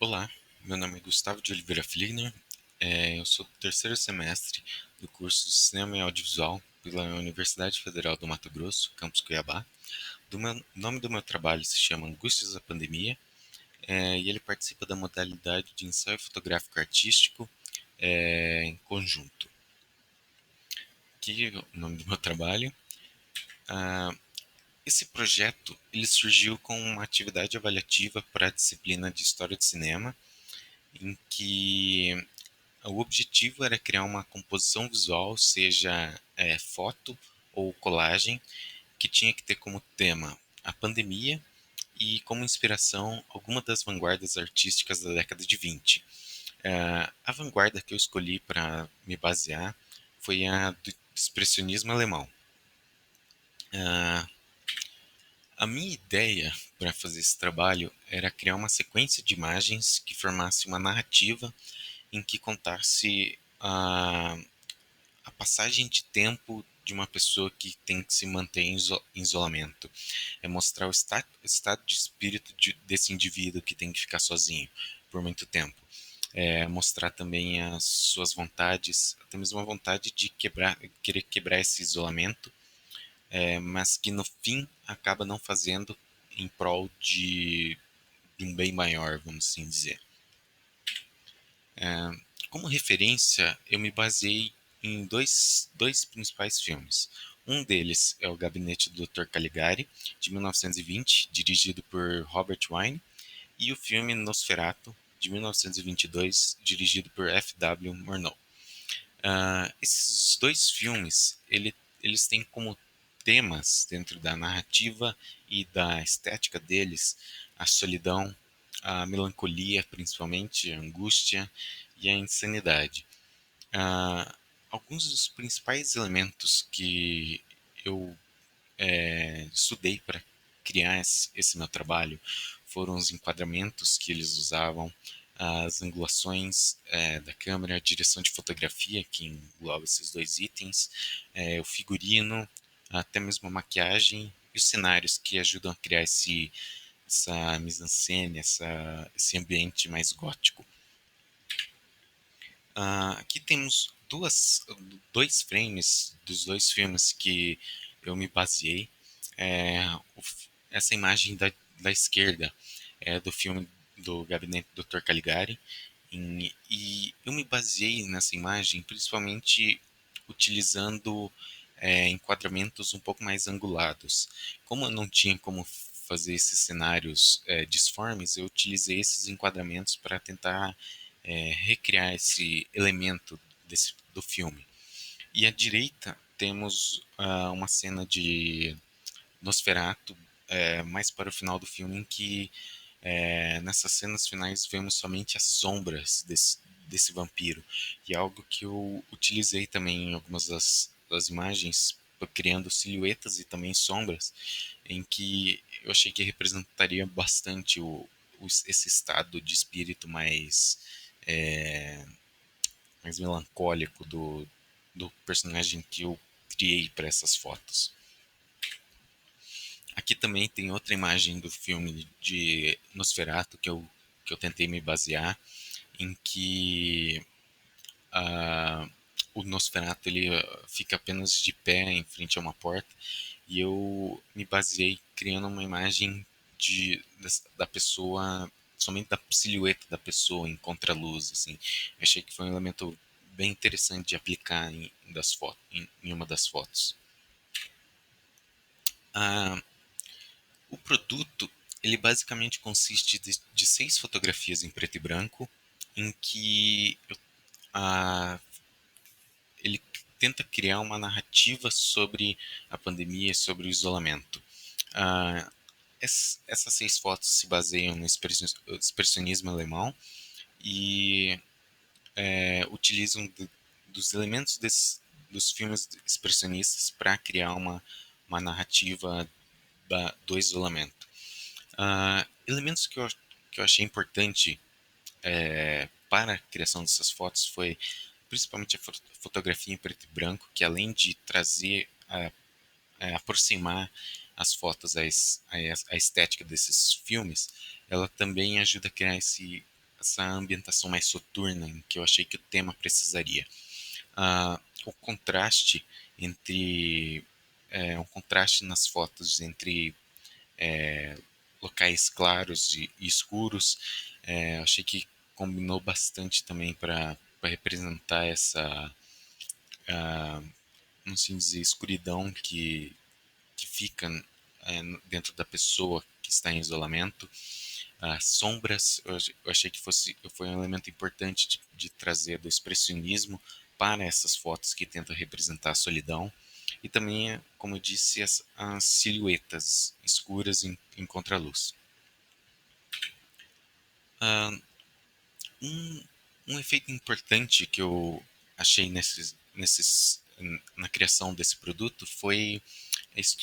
Olá, meu nome é Gustavo de Oliveira Fligner, eu sou do terceiro semestre do curso de Cinema e Audiovisual pela Universidade Federal do Mato Grosso, campus Cuiabá. O nome do meu trabalho se chama Angústias da Pandemia, e ele participa da modalidade de ensaio fotográfico artístico em conjunto. Aqui é o nome do meu trabalho. Ah, Esse projeto ele surgiu com uma atividade avaliativa para a disciplina de História de Cinema, em que o objetivo era criar uma composição visual, seja foto ou colagem, que tinha que ter como tema a pandemia e como inspiração alguma das vanguardas artísticas da década de 20. A vanguarda que eu escolhi para me basear foi a do expressionismo alemão. Ah, a minha ideia para fazer esse trabalho era criar uma sequência de imagens que formasse uma narrativa em que contasse a passagem de tempo de uma pessoa que tem que se manter em isolamento. É mostrar o estado de espírito desse indivíduo que tem que ficar sozinho por muito tempo. É mostrar também as suas vontades, até mesmo a vontade de querer quebrar esse isolamento, mas que no fim acaba não fazendo em prol de um bem maior, vamos assim dizer. Como referência, eu me baseei em dois principais filmes. Um deles é O Gabinete do Dr. Caligari, de 1920, dirigido por Robert Wiene, e o filme Nosferatu, de 1922, dirigido por F. W. Murnau. Esses dois filmes, eles têm como temas dentro da narrativa e da estética deles a solidão, a melancolia, principalmente, a angústia e a insanidade. Ah, Alguns dos principais elementos que eu estudei para criar esse meu trabalho foram os enquadramentos que eles usavam, as angulações da câmera, a direção de fotografia, que engloba esses dois itens, o figurino, até mesmo a maquiagem e os cenários que ajudam a criar essa mise-en-scène, esse ambiente mais gótico. Aqui temos dois frames dos dois filmes que eu me baseei. É, Essa imagem da esquerda é do filme do Gabinete do Dr. Caligari. E eu me baseei nessa imagem principalmente utilizando enquadramentos um pouco mais angulados. Como eu não tinha como fazer esses cenários disformes, eu utilizei esses enquadramentos para tentar recriar esse elemento do filme. E à direita temos uma cena de Nosferatu, mais para o final do filme, em que nessas cenas finais vemos somente as sombras desse vampiro. E é algo que eu utilizei também em algumas das imagens, criando silhuetas e também sombras, em que eu achei que representaria bastante esse estado de espírito mais melancólico do personagem que eu criei para essas fotos. Aqui também tem outra imagem do filme de Nosferatu que eu tentei me basear, em que ah, o Nosferatu ele fica apenas de pé em frente a uma porta, e eu me baseei criando uma imagem da pessoa, somente da silhueta da pessoa em contraluz, assim. Eu achei que foi um elemento bem interessante de aplicar em uma das fotos. Ah, o produto ele basicamente consiste de 6 fotografias em preto e branco, em que ah, ele tenta criar uma narrativa sobre a pandemia e sobre o isolamento. Ah, Essas 6 fotos se baseiam no expressionismo alemão e utilizam dos elementos dos filmes expressionistas para criar uma narrativa do isolamento. Elementos que eu achei importante para a criação dessas fotos foi principalmente a fotografia em preto e branco, que além de trazer, aproximar as fotos à estética desses filmes, ela também ajuda a criar essa ambientação mais soturna em que eu achei que o tema precisaria. O contraste entre um contraste nas fotos entre locais claros e escuros, achei que combinou bastante também para representar essa, não sei dizer, escuridão que fica dentro da pessoa que está em isolamento. As sombras, eu achei que foi um elemento importante de trazer do expressionismo para essas fotos que tentam representar a solidão. E também, como eu disse, as silhuetas escuras em contraluz. Ah, um, um efeito importante que eu achei na criação desse produto foi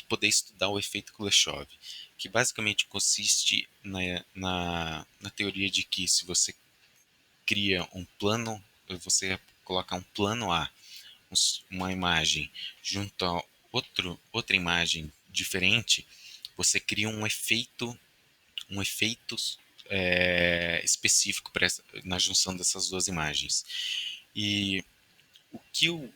poder estudar o efeito Kuleshov, que basicamente consiste na teoria de que se você cria um plano, você coloca um plano A, uma imagem, junto a outra imagem diferente, você cria um efeito específico na junção dessas duas imagens. E o que eu,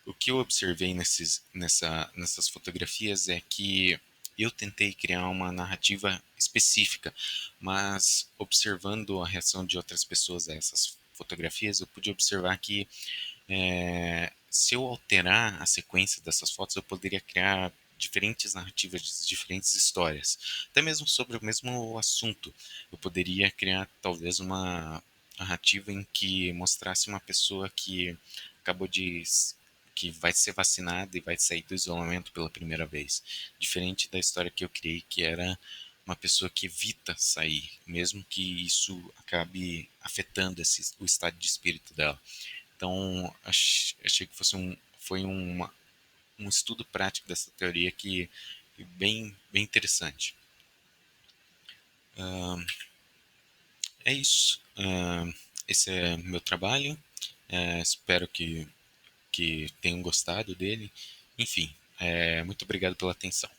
o que eu observei nessas fotografias é que eu tentei criar uma narrativa específica, mas observando a reação de outras pessoas a essas fotografias, eu pude observar que se eu alterar a sequência dessas fotos, eu poderia criar diferentes narrativas, diferentes histórias, até mesmo sobre o mesmo assunto. Eu poderia criar talvez uma narrativa em que mostrasse uma pessoa que acabou de que vai ser vacinada e vai sair do isolamento pela primeira vez, diferente da história que eu criei, que era uma pessoa que evita sair, mesmo que isso acabe afetando o estado de espírito dela. Então, achei que foi um estudo prático dessa teoria que é bem interessante. É isso. Esse é meu trabalho. Espero que tenham gostado dele. Enfim, muito obrigado pela atenção.